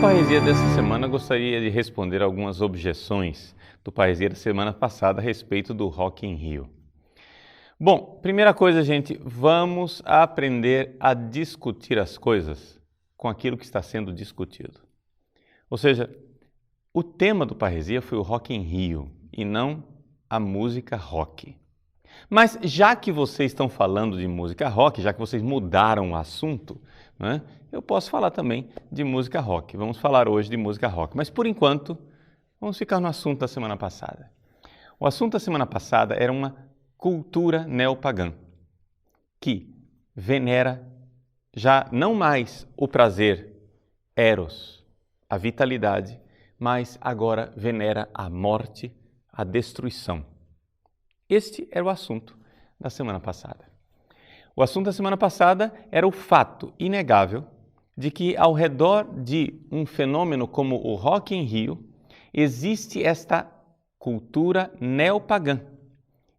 Parresia dessa semana, gostaria de responder algumas objeções do Parresia da semana passada a respeito do Rock in Rio. Bom, primeira coisa, gente, vamos aprender a discutir as coisas com aquilo que está sendo discutido. Ou seja, o tema do Parresia foi o Rock in Rio e não a música rock. Mas já que vocês estão falando de música rock, já que vocês mudaram o assunto, né, eu posso falar também de música rock. Vamos falar hoje de música rock, mas por enquanto vamos ficar no assunto da semana passada. O assunto da semana passada era uma cultura neopagã que venera já não mais o prazer, eros, a vitalidade, mas agora venera a morte, a destruição. Este era o assunto da semana passada. O assunto da semana passada era o fato inegável de que ao redor de um fenômeno como o Rock in Rio existe esta cultura neopagã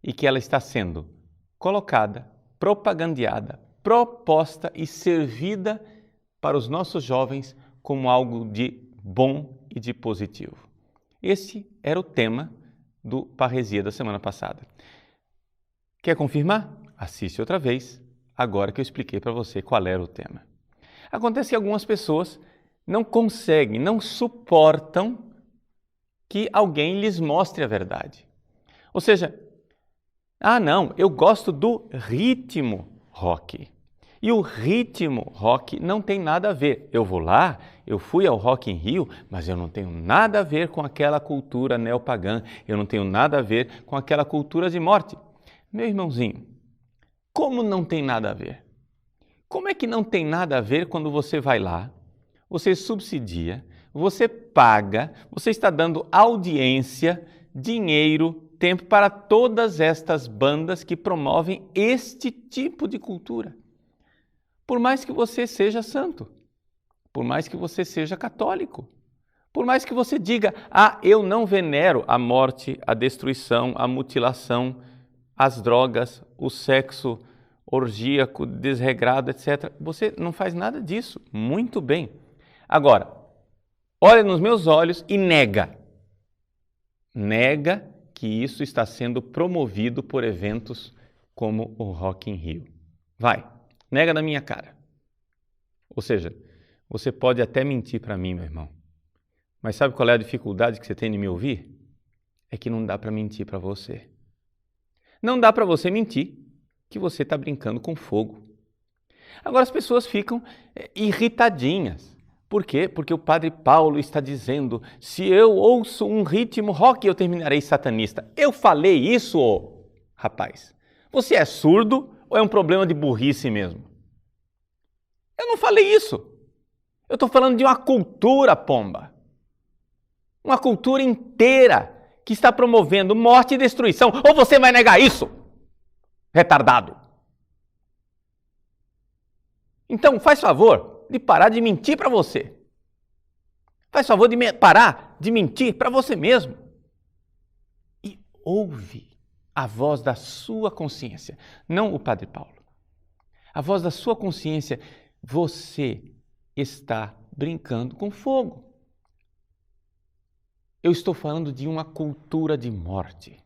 e que ela está sendo colocada, propagandeada, proposta e servida para os nossos jovens como algo de bom e de positivo. Esse era o tema do Parresia da semana passada. Quer confirmar? Assiste outra vez, agora que eu expliquei para você qual era o tema. Acontece que algumas pessoas não conseguem, não suportam que alguém lhes mostre a verdade. Ou seja, não, eu gosto do ritmo rock. E o ritmo rock não tem nada a ver. Eu vou lá, eu fui ao Rock in Rio, mas eu não tenho nada a ver com aquela cultura neopagã, eu não tenho nada a ver com aquela cultura de morte. Meu irmãozinho, como não tem nada a ver? Como é que não tem nada a ver quando você vai lá, você subsidia, você paga, você está dando audiência, dinheiro, tempo para todas estas bandas que promovem este tipo de cultura? Por mais que você seja santo, por mais que você seja católico, por mais que você diga, eu não venero a morte, a destruição, a mutilação, as drogas, o sexo orgíaco, desregrado, etc. Você não faz nada disso. Muito bem. Agora, olha nos meus olhos e nega. Nega que isso está sendo promovido por eventos como o Rock in Rio. Vai, nega na minha cara. Ou seja, você pode até mentir para mim, meu irmão. Mas sabe qual é a dificuldade que você tem de me ouvir? É que não dá para mentir para você. Não dá para você mentir que você está brincando com fogo. Agora as pessoas ficam irritadinhas. Por quê? Porque o Padre Paulo está dizendo, se eu ouço um ritmo rock, eu terminarei satanista. Eu falei isso, rapaz. Você é surdo ou é um problema de burrice mesmo? Eu não falei isso. Eu estou falando de uma cultura, pomba. Uma cultura inteira que está promovendo morte e destruição. Ou você vai negar isso, retardado? Então, faz favor de parar de mentir para você. Faz favor de parar de mentir para você mesmo. E ouve a voz da sua consciência, não o Padre Paulo. A voz da sua consciência, você está brincando com fogo. Eu estou falando de uma cultura de morte.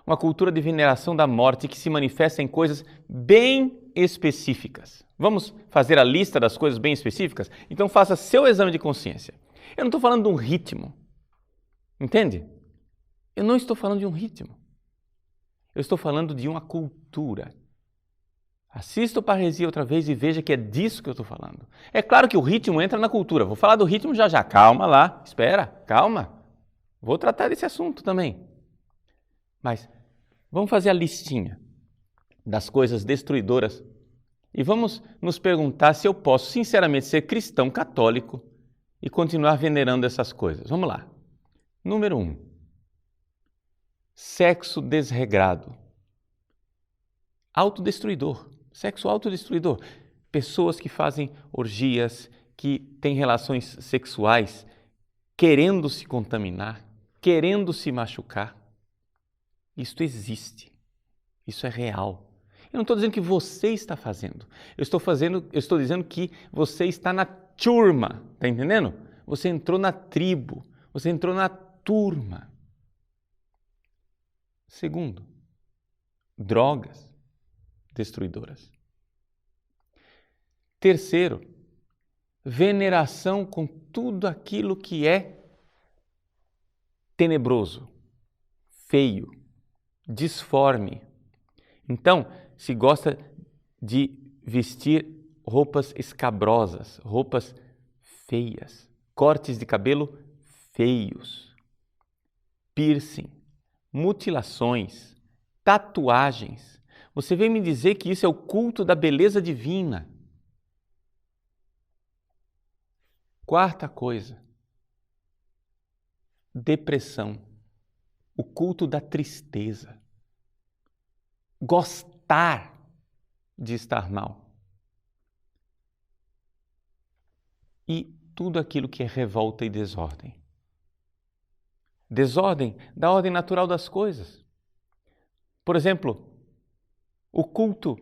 Uma cultura de veneração da morte que se manifesta em coisas bem específicas. Vamos fazer a lista das coisas bem específicas? Então faça seu exame de consciência. Eu não estou falando de um ritmo. Entende? Eu não estou falando de um ritmo. Eu estou falando de uma cultura. Assista o Parresia outra vez e veja que é disso que eu estou falando. É claro que o ritmo entra na cultura. Vou falar do ritmo já já. Calma lá. Espera. Calma. Vou tratar desse assunto também. Mas vamos fazer a listinha das coisas destruidoras e vamos nos perguntar se eu posso sinceramente ser cristão católico e continuar venerando essas coisas. Vamos lá. Número 1. Sexo desregrado. Autodestruidor. Sexo autodestruidor. Pessoas que fazem orgias, que têm relações sexuais, querendo se contaminar, querendo se machucar. Isto existe. Isso é real. Eu não estou dizendo que você está fazendo. Eu estou dizendo que você está na turma, está entendendo? você entrou na tribo, você entrou na turma. Segundo, drogas destruidoras. Terceiro, veneração com tudo aquilo que é tenebroso, feio, disforme. Então, se gosta de vestir roupas escabrosas, roupas feias, cortes de cabelo feios, piercing, mutilações, tatuagens. Você vem me dizer que isso é o culto da beleza divina. Quarta coisa, depressão, o culto da tristeza, gostar de estar mal. E tudo aquilo que é revolta e desordem. Desordem da ordem natural das coisas. Por exemplo, o culto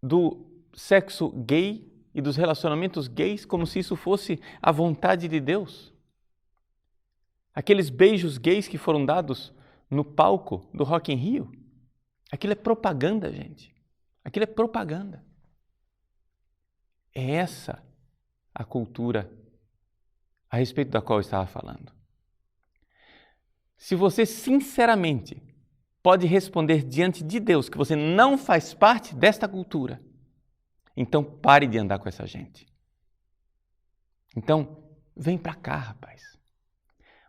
do sexo gay e dos relacionamentos gays como se isso fosse a vontade de Deus. Aqueles beijos gays que foram dados no palco do Rock in Rio, aquilo é propaganda, gente. Aquilo é propaganda. É essa a cultura a respeito da qual eu estava falando. Se você sinceramente pode responder diante de Deus que você não faz parte desta cultura, então pare de andar com essa gente. Então, vem para cá, rapaz.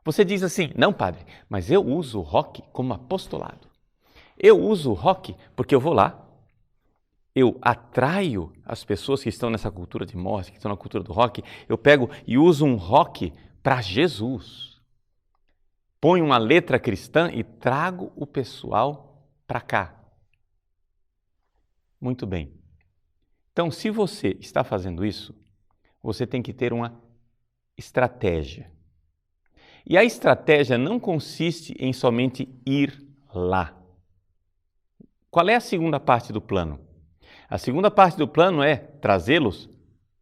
Você diz assim, não, padre, mas eu uso o rock como apostolado. Eu uso o rock porque eu vou lá, eu atraio as pessoas que estão nessa cultura de morte, que estão na cultura do rock, eu pego e uso um rock para Jesus. Ponho uma letra cristã e trago o pessoal para cá. Muito bem. Então, se você está fazendo isso, você tem que ter uma estratégia. E a estratégia não consiste em somente ir lá. Qual é a segunda parte do plano? A segunda parte do plano é trazê-los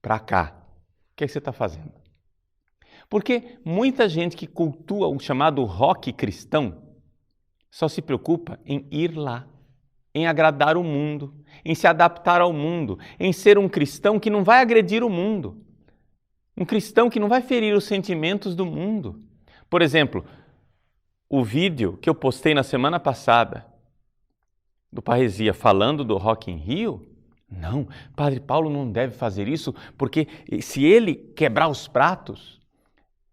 para cá. O que é que você está fazendo? Porque muita gente que cultua o chamado rock cristão só se preocupa em ir lá, em agradar o mundo, em se adaptar ao mundo, em ser um cristão que não vai agredir o mundo, um cristão que não vai ferir os sentimentos do mundo. Por exemplo, o vídeo que eu postei na semana passada do Parresia falando do Rock in Rio, não, Padre Paulo não deve fazer isso, porque se ele quebrar os pratos,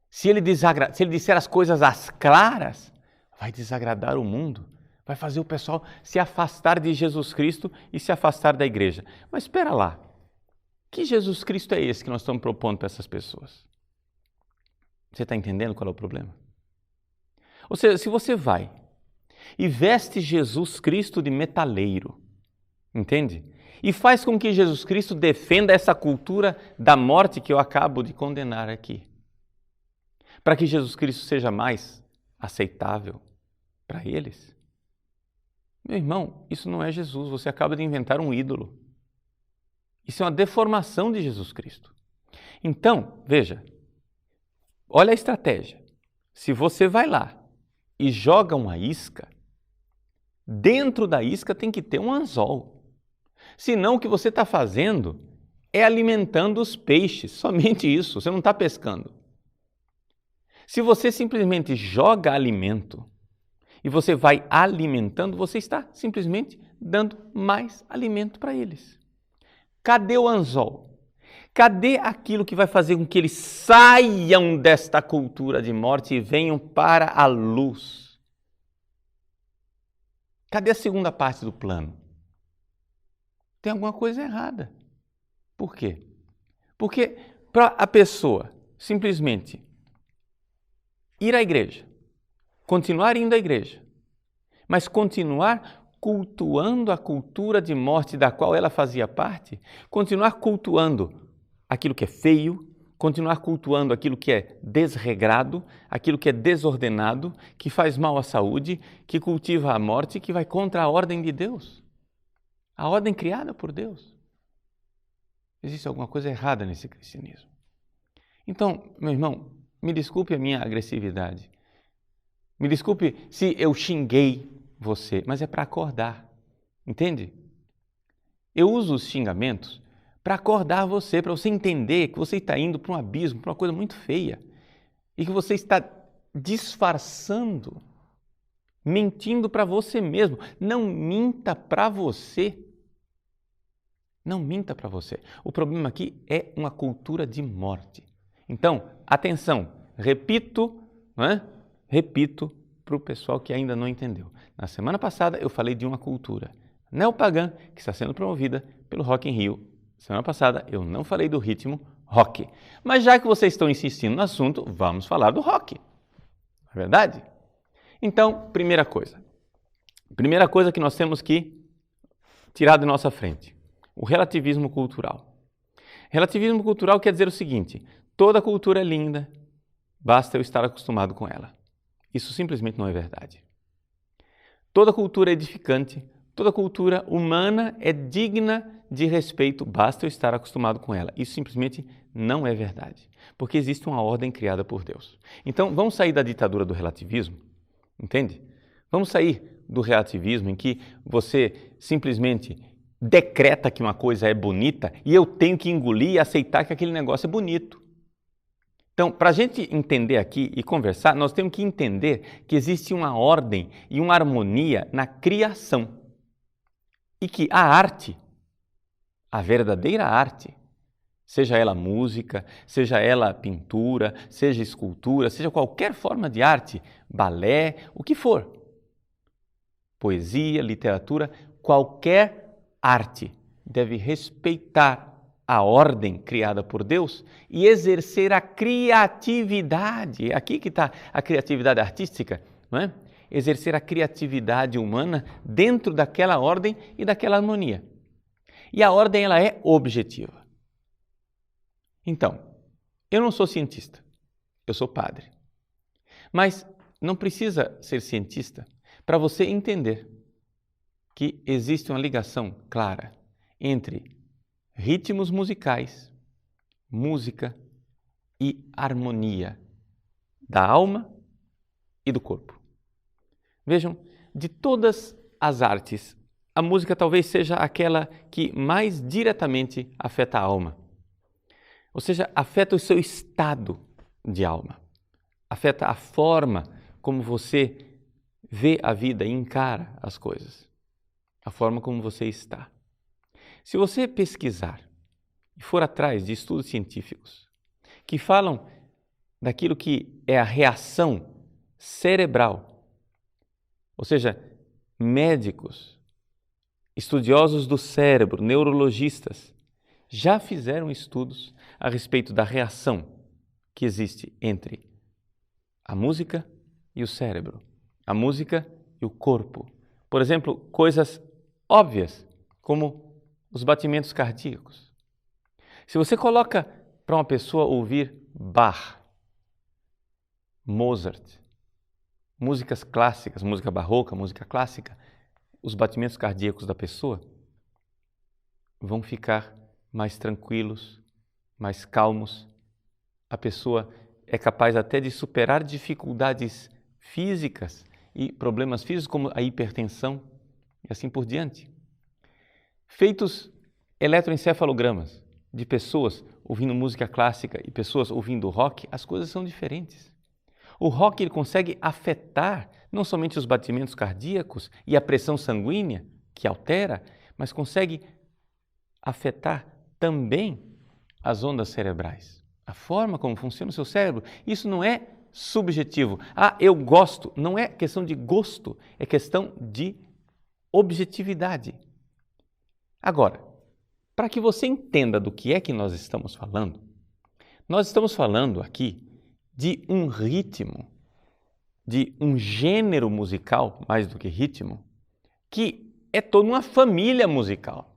se ele disser as coisas às claras, vai desagradar o mundo, vai fazer o pessoal se afastar de Jesus Cristo e se afastar da igreja. Mas espera lá, que Jesus Cristo é esse que nós estamos propondo para essas pessoas? Você está entendendo qual é o problema? Ou seja, se você vai e veste Jesus Cristo de metaleiro, entende? E faz com que Jesus Cristo defenda essa cultura da morte que eu acabo de condenar aqui, para que Jesus Cristo seja mais aceitável para eles. Meu irmão, isso não é Jesus, você acaba de inventar um ídolo. Isso é uma deformação de Jesus Cristo. Então, veja, olha a estratégia. Se você vai lá e joga uma isca, dentro da isca tem que ter um anzol. Senão o que você está fazendo é alimentando os peixes, somente isso, você não está pescando. Se você simplesmente joga alimento e você vai alimentando, você está simplesmente dando mais alimento para eles. Cadê o anzol? Cadê aquilo que vai fazer com que eles saiam desta cultura de morte e venham para a luz? Cadê a segunda parte do plano? Tem alguma coisa errada. Por quê? Porque para a pessoa simplesmente ir à igreja, continuar indo à igreja, mas continuar cultuando a cultura de morte da qual ela fazia parte, continuar cultuando aquilo que é feio, continuar cultuando aquilo que é desregrado, aquilo que é desordenado, que faz mal à saúde, que cultiva a morte, que vai contra a ordem de Deus, a ordem criada por Deus. Existe alguma coisa errada nesse cristianismo. Então, meu irmão, me desculpe a minha agressividade. Me desculpe se eu xinguei você, mas é para acordar, entende? Eu uso os xingamentos para acordar você, para você entender que você está indo para um abismo, para uma coisa muito feia e que você está disfarçando, mentindo para você mesmo. Não minta para você. Não minta para você. O problema aqui é uma cultura de morte. Então, atenção, repito para o pessoal que ainda não entendeu. Na semana passada eu falei de uma cultura neopagã que está sendo promovida pelo Rock in Rio. Semana passada eu não falei do ritmo rock. Mas já que vocês estão insistindo no assunto, vamos falar do rock. Não é verdade? Então, primeira coisa que nós temos que tirar da nossa frente, o relativismo cultural. Relativismo cultural quer dizer o seguinte: toda cultura é linda, basta eu estar acostumado com ela. Isso simplesmente não é verdade. Toda cultura é edificante, toda cultura humana é digna de respeito, basta eu estar acostumado com ela. Isso simplesmente não é verdade, porque existe uma ordem criada por Deus. Então, vamos sair da ditadura do relativismo, entende? Vamos sair do relativismo em que você simplesmente decreta que uma coisa é bonita e eu tenho que engolir e aceitar que aquele negócio é bonito. Então, para a gente entender aqui e conversar, nós temos que entender que existe uma ordem e uma harmonia na criação. E que a arte, a verdadeira arte, seja ela música, seja ela pintura, seja escultura, seja qualquer forma de arte, balé, o que for, poesia, literatura, qualquer arte deve respeitar a ordem criada por Deus e exercer a criatividade. É aqui que está a criatividade artística, não é? Exercer a criatividade humana dentro daquela ordem e daquela harmonia. E a ordem ela é objetiva. Então, eu não sou cientista, eu sou padre. Mas não precisa ser cientista para você entender que existe uma ligação clara entre ritmos musicais, música e harmonia da alma e do corpo. Vejam, de todas as artes, a música talvez seja aquela que mais diretamente afeta a alma. Ou seja, afeta o seu estado de alma, afeta a forma como você vê a vida e encara as coisas, a forma como você está. Se você pesquisar e for atrás de estudos científicos que falam daquilo que é a reação cerebral, ou seja, médicos, estudiosos do cérebro, neurologistas, já fizeram estudos a respeito da reação que existe entre a música e o cérebro, a música e o corpo. Por exemplo, coisas óbvias, como os batimentos cardíacos. Se você coloca para uma pessoa ouvir Bach, Mozart, músicas clássicas, música barroca, música clássica, os batimentos cardíacos da pessoa vão ficar mais tranquilos, mais calmos. A pessoa é capaz até de superar dificuldades físicas e problemas físicos como a hipertensão e assim por diante. Feitos eletroencefalogramas de pessoas ouvindo música clássica e pessoas ouvindo rock, as coisas são diferentes. O rock ele consegue afetar não somente os batimentos cardíacos e a pressão sanguínea, que altera, mas consegue afetar também as ondas cerebrais, a forma como funciona o seu cérebro. Isso não é subjetivo. Ah, eu gosto. Não é questão de gosto, é questão de objetividade. Agora, para que você entenda do que é que nós estamos falando aqui de um ritmo, de um gênero musical, mais do que ritmo, que é toda uma família musical.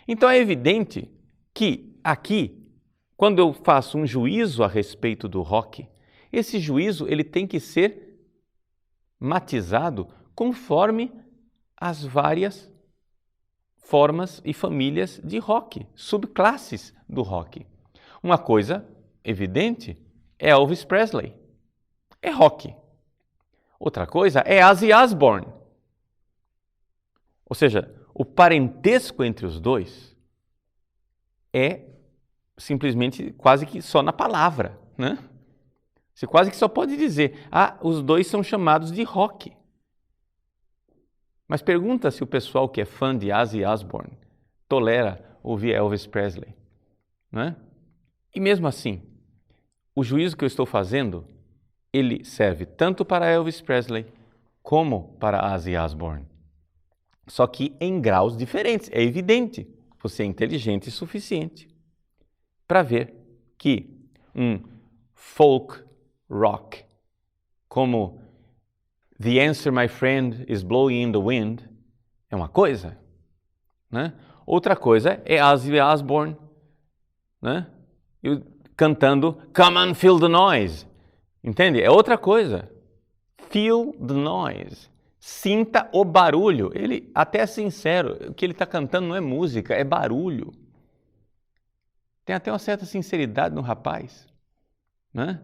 Então é evidente que aqui, quando eu faço um juízo a respeito do rock, esse juízo ele tem que ser matizado conforme as várias formas e famílias de rock, subclasses do rock. Uma coisa evidente é Elvis Presley, é rock. Outra coisa é Ozzy Osbourne. Ou seja, o parentesco entre os dois é simplesmente quase que só na palavra, né? Você quase que só pode dizer, os dois são chamados de rock. Mas pergunta se o pessoal que é fã de Ozzy Osbourne tolera ouvir Elvis Presley, né? E mesmo assim, o juízo que eu estou fazendo, ele serve tanto para Elvis Presley como para Ozzy Osbourne. Só que em graus diferentes. É evidente, você é inteligente o suficiente para ver que um folk rock como The Answer, My Friend, is Blowing in the Wind é uma coisa, né? Outra coisa é Ozzy Osbourne, né? Cantando Come on, Feel the Noise. Entende? É outra coisa. Feel the noise. Sinta o barulho. Ele até é sincero. O que ele está cantando não é música, é barulho. Tem até uma certa sinceridade no rapaz, né?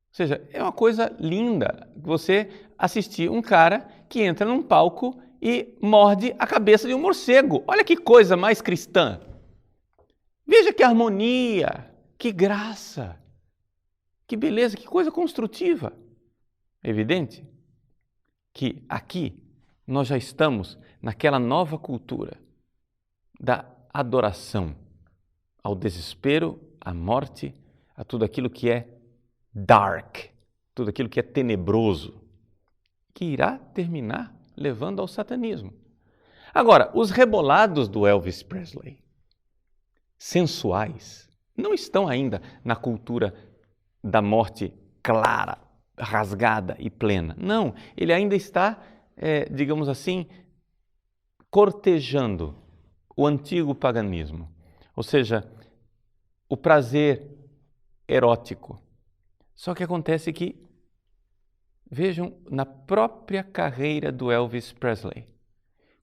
Ou seja, é uma coisa linda você assistir um cara que entra num palco e morde a cabeça de um morcego. Olha que coisa mais cristã. Veja que harmonia, que graça, que beleza, que coisa construtiva. É evidente que aqui nós já estamos naquela nova cultura da adoração ao desespero, à morte, a tudo aquilo que é dark, tudo aquilo que é tenebroso, que irá terminar levando ao satanismo. Agora, os rebolados do Elvis Presley, sensuais, não estão ainda na cultura da morte clara, rasgada e plena. Não, ele ainda está, digamos assim, cortejando o antigo paganismo, ou seja, o prazer erótico. Só que acontece que, vejam, na própria carreira do Elvis Presley,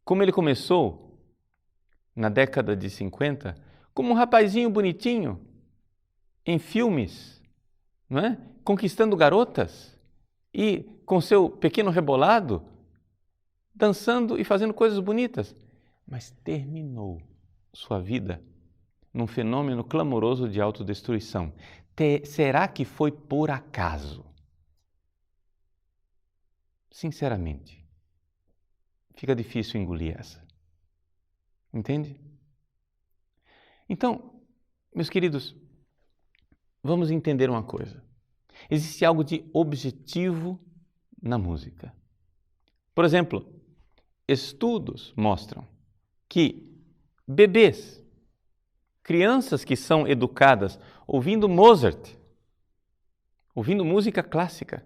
como ele começou na década de 50, como um rapazinho bonitinho, em filmes, não é? Conquistando garotas e com seu pequeno rebolado, dançando e fazendo coisas bonitas, mas terminou sua vida num fenômeno clamoroso de autodestruição. Será que foi por acaso? Sinceramente, fica difícil engolir essa. Entende? Então, meus queridos, vamos entender uma coisa. Existe algo de objetivo na música. Por exemplo, estudos mostram que bebês, crianças que são educadas ouvindo Mozart, ouvindo música clássica,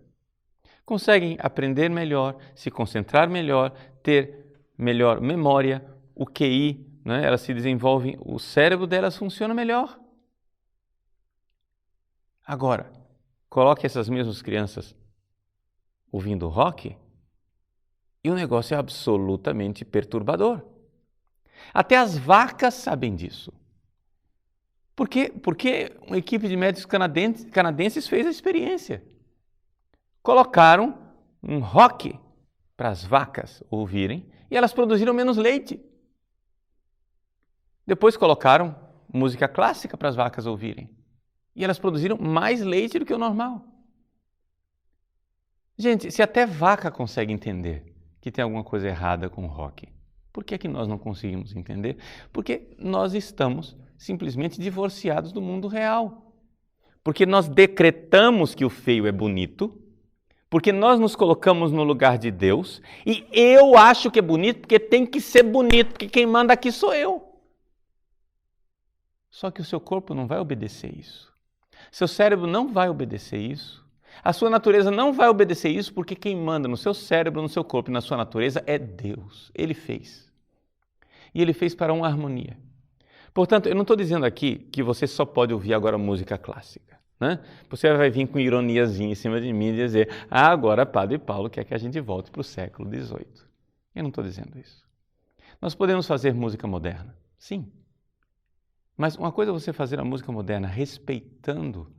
conseguem aprender melhor, se concentrar melhor, ter melhor memória, o QI, né? Elas se desenvolvem, o cérebro delas funciona melhor. Agora, coloque essas mesmas crianças ouvindo rock e o negócio é absolutamente perturbador. Até as vacas sabem disso. Por quê? Porque uma equipe de médicos canadenses fez a experiência. Colocaram um rock para as vacas ouvirem e elas produziram menos leite. Depois colocaram música clássica para as vacas ouvirem e elas produziram mais leite do que o normal. Gente, se até vaca consegue entender que tem alguma coisa errada com o rock, por que é que nós não conseguimos entender? Porque nós estamos simplesmente divorciados do mundo real. Porque nós decretamos que o feio é bonito, porque nós nos colocamos no lugar de Deus, e eu acho que é bonito porque tem que ser bonito, porque quem manda aqui sou eu. Só que o seu corpo não vai obedecer isso. Seu cérebro não vai obedecer isso. A sua natureza não vai obedecer isso, porque quem manda no seu cérebro, no seu corpo e na sua natureza é Deus. Ele fez. E Ele fez para uma harmonia. Portanto, eu não estou dizendo aqui que você só pode ouvir agora música clássica, né? Você vai vir com ironiazinha em cima de mim e dizer, agora Padre Paulo quer que a gente volte para o século XVIII. Eu não estou dizendo isso. Nós podemos fazer música moderna, sim. Mas uma coisa é você fazer a música moderna respeitando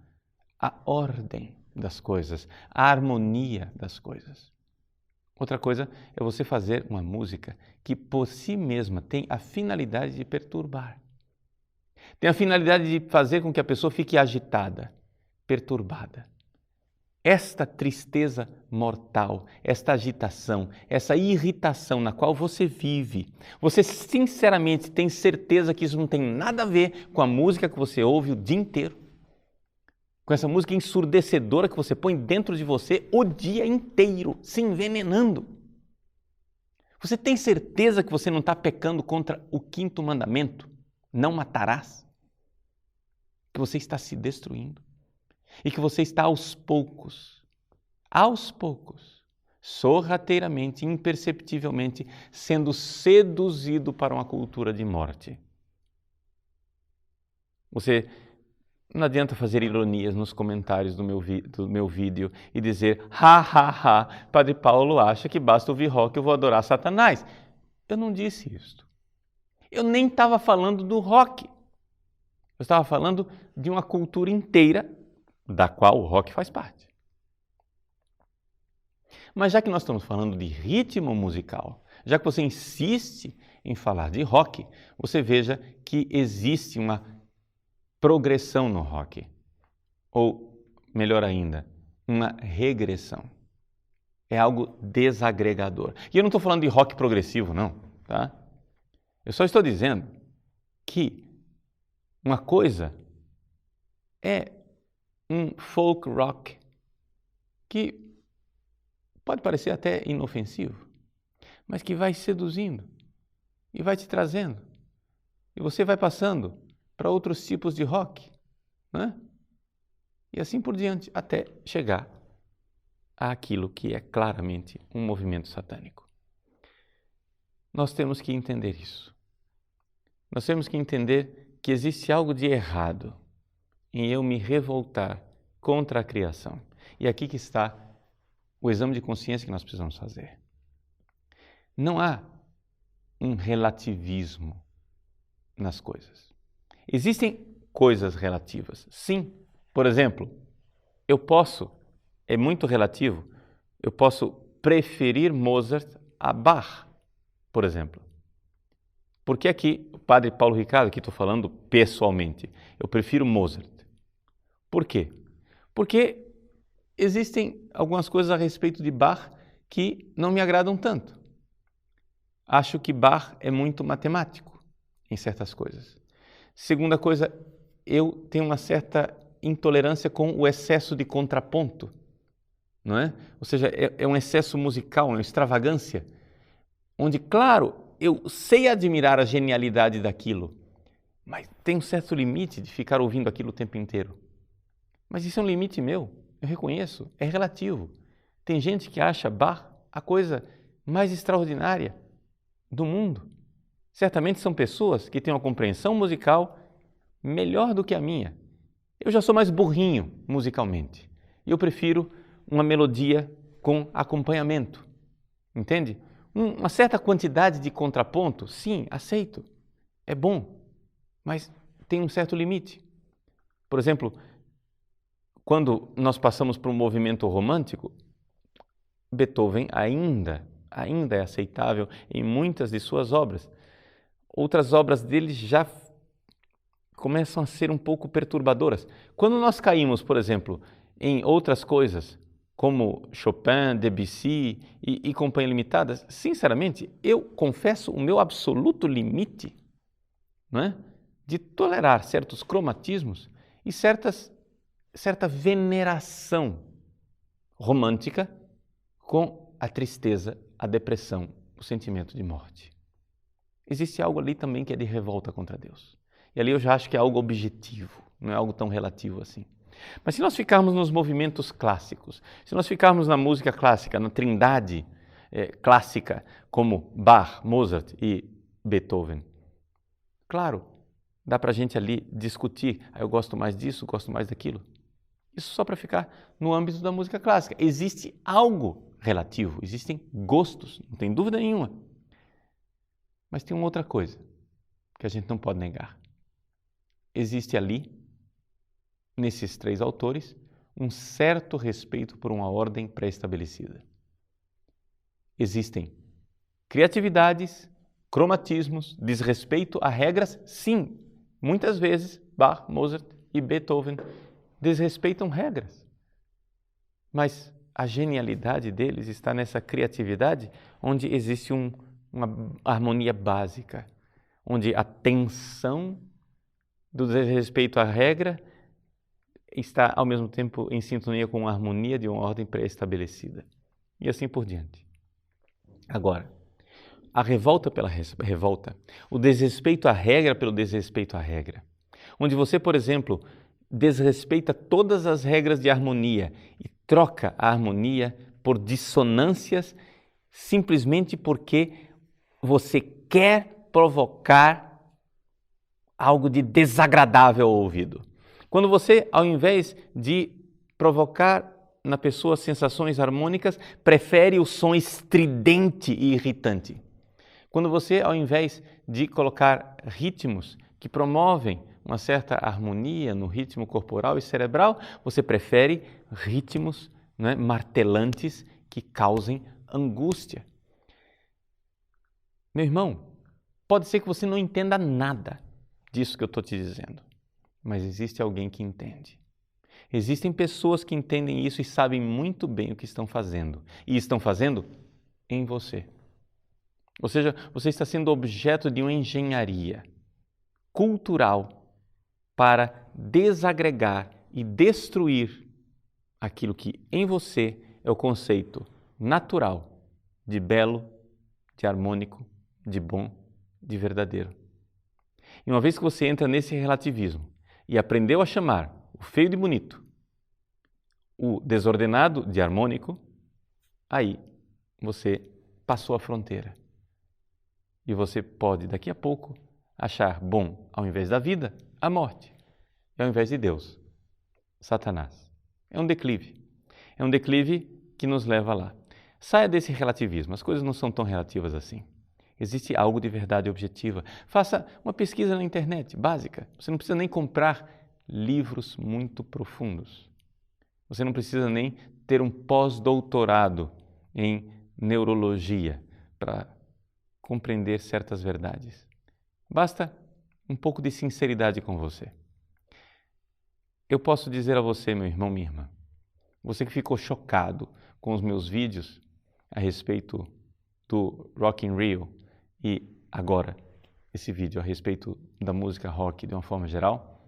a ordem das coisas, a harmonia das coisas. Outra coisa é você fazer uma música que por si mesma tem a finalidade de perturbar. Tem a finalidade de fazer com que a pessoa fique agitada, perturbada. Esta tristeza mortal, esta agitação, essa irritação na qual você vive, você sinceramente tem certeza que isso não tem nada a ver com a música que você ouve o dia inteiro? Com essa música ensurdecedora que você põe dentro de você o dia inteiro, se envenenando? Você tem certeza que você não está pecando contra o 5º mandamento? Não matarás? Que você está se destruindo? E que você está aos poucos, sorrateiramente, imperceptivelmente, sendo seduzido para uma cultura de morte. Você não adianta fazer ironias nos comentários do meu vídeo e dizer, Padre Paulo acha que basta ouvir rock, eu vou adorar Satanás. Eu não disse isso. Eu nem estava falando do rock. Eu estava falando de uma cultura inteira da qual o rock faz parte. Mas já que nós estamos falando de ritmo musical, já que você insiste em falar de rock, você veja que existe uma progressão no rock. Ou, melhor ainda, uma regressão. É algo desagregador. E eu não estou falando de rock progressivo, não. Tá? Eu só estou dizendo que uma coisa é um folk rock que pode parecer até inofensivo, mas que vai seduzindo e vai te trazendo. E você vai passando para outros tipos de rock, né? E assim por diante, até chegar àquilo que é claramente um movimento satânico. Nós temos que entender isso. Nós temos que entender que existe algo de errado em eu me revoltar contra a criação. E aqui que está o exame de consciência que nós precisamos fazer. Não há um relativismo nas coisas. Existem coisas relativas, sim. Por exemplo, é muito relativo, eu posso preferir Mozart a Bach, por exemplo. Porque aqui, o Padre Paulo Ricardo, aqui estou falando pessoalmente, eu prefiro Mozart. Por quê? Porque existem algumas coisas a respeito de Bach que não me agradam tanto. Acho que Bach é muito matemático em certas coisas. Segunda coisa, eu tenho uma certa intolerância com o excesso de contraponto, não é? Ou seja, é um excesso musical, uma extravagância, onde, claro, eu sei admirar a genialidade daquilo, mas tem um certo limite de ficar ouvindo aquilo o tempo inteiro. Mas isso é um limite meu, eu reconheço, é relativo. Tem gente que acha Bach a coisa mais extraordinária do mundo. Certamente são pessoas que têm uma compreensão musical melhor do que a minha. Eu já sou mais burrinho musicalmente. E eu prefiro uma melodia com acompanhamento. Entende? Uma certa quantidade de contraponto, sim, aceito. É bom, mas tem um certo limite. Por exemplo, quando nós passamos por um movimento romântico, Beethoven ainda é aceitável em muitas de suas obras. Outras obras dele já começam a ser um pouco perturbadoras. Quando nós caímos, por exemplo, em outras coisas, como Chopin, Debussy e Companhia Limitada, sinceramente, eu confesso o meu absoluto limite, não é? De tolerar certos cromatismos e certa veneração romântica com a tristeza, a depressão, o sentimento de morte. Existe algo ali também que é de revolta contra Deus. E ali eu já acho que é algo objetivo, não é algo tão relativo assim. Mas se nós ficarmos nos movimentos clássicos, se nós ficarmos na música clássica, na trindade clássica, como Bach, Mozart e Beethoven, claro, dá para a gente ali discutir, eu gosto mais disso, gosto mais daquilo. Isso só para ficar no âmbito da música clássica. Existe algo relativo, existem gostos, não tem dúvida nenhuma. Mas tem uma outra coisa que a gente não pode negar. existe ali, nesses 3 autores, um certo respeito por uma ordem pré-estabelecida. Existem criatividades, cromatismos, desrespeito a regras, sim. Muitas vezes, Bach, Mozart e Beethoven desrespeitam regras. Mas a genialidade deles está nessa criatividade onde existe uma harmonia básica, onde a tensão do desrespeito à regra está ao mesmo tempo em sintonia com a harmonia de uma ordem pré-estabelecida. E assim por diante. Agora, a revolta pela revolta, o desrespeito à regra pelo desrespeito à regra, onde você, por exemplo, desrespeita todas as regras de harmonia e troca a harmonia por dissonâncias simplesmente porque você quer provocar algo de desagradável ao ouvido. Quando você, ao invés de provocar na pessoa sensações harmônicas, prefere o som estridente e irritante. Quando você, ao invés de colocar ritmos que promovem uma certa harmonia no ritmo corporal e cerebral, você prefere ritmos, né, martelantes que causem angústia. Meu irmão, pode ser que você não entenda nada disso que eu estou te dizendo, mas existe alguém que entende. Existem pessoas que entendem isso e sabem muito bem o que estão fazendo. E estão fazendo em você. Ou seja, você está sendo objeto de uma engenharia cultural para desagregar e destruir aquilo que em você é o conceito natural de belo, de harmônico, de bom, de verdadeiro. E uma vez que você entra nesse relativismo e aprendeu a chamar o feio de bonito, o desordenado de harmônico, aí você passou a fronteira. E você pode, daqui a pouco, achar bom, ao invés da vida, a morte. E ao invés de Deus, Satanás. É um declive. É um declive que nos leva lá. Saia desse relativismo. As coisas não são tão relativas assim. Existe algo de verdade objetiva. Faça uma pesquisa na internet, básica. Você não precisa nem comprar livros muito profundos. Você não precisa nem ter um pós-doutorado em neurologia para compreender certas verdades. Basta um pouco de sinceridade com você. Eu posso dizer a você, meu irmão, minha irmã, você que ficou chocado com os meus vídeos a respeito do Rock in Rio e agora esse vídeo a respeito da música rock de uma forma geral,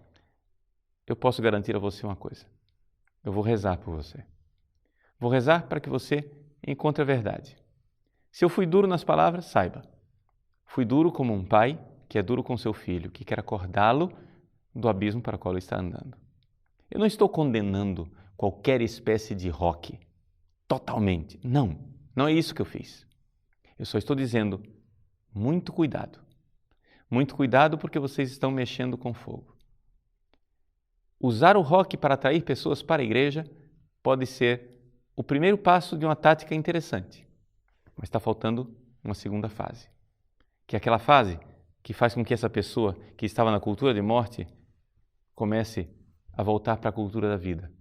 eu posso garantir a você uma coisa. Eu vou rezar por você. Vou rezar para que você encontre a verdade. Se eu fui duro nas palavras, saiba. Fui duro como um pai que é duro com seu filho, que quer acordá-lo do abismo para o qual ele está andando. Eu não estou condenando qualquer espécie de rock. Totalmente. Não. Não é isso que eu fiz. Eu só estou dizendo, muito cuidado. Muito cuidado porque vocês estão mexendo com fogo. Usar o rock para atrair pessoas para a igreja pode ser o primeiro passo de uma tática interessante, mas está faltando uma segunda fase, que é aquela fase que faz com que essa pessoa que estava na cultura de morte comece a voltar para a cultura da vida,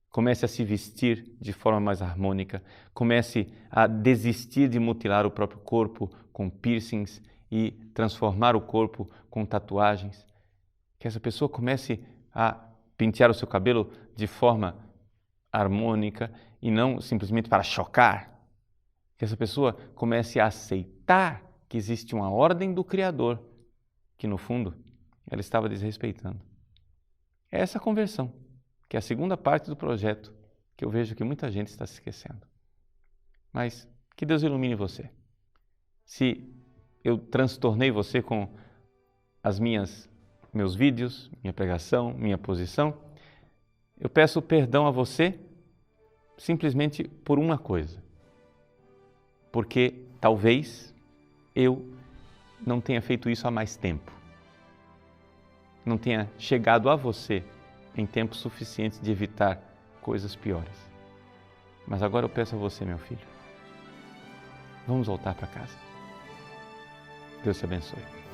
comece a se vestir de forma mais harmônica, comece a desistir de mutilar o próprio corpo com piercings e transformar o corpo com tatuagens, que essa pessoa comece a pentear o seu cabelo de forma harmônica e não simplesmente para chocar. Que essa pessoa comece a aceitar que existe uma ordem do Criador que, no fundo, ela estava desrespeitando. É essa conversão, que é a segunda parte do projeto, que eu vejo que muita gente está se esquecendo. Mas que Deus ilumine você. Se eu transtornei você com meus vídeos, minha pregação, minha posição, eu peço perdão a você simplesmente por uma coisa. Porque talvez eu não tenha feito isso há mais tempo. Não tenha chegado a você em tempo suficiente de evitar coisas piores. Mas agora eu peço a você, meu filho, vamos voltar para casa. Deus te abençoe.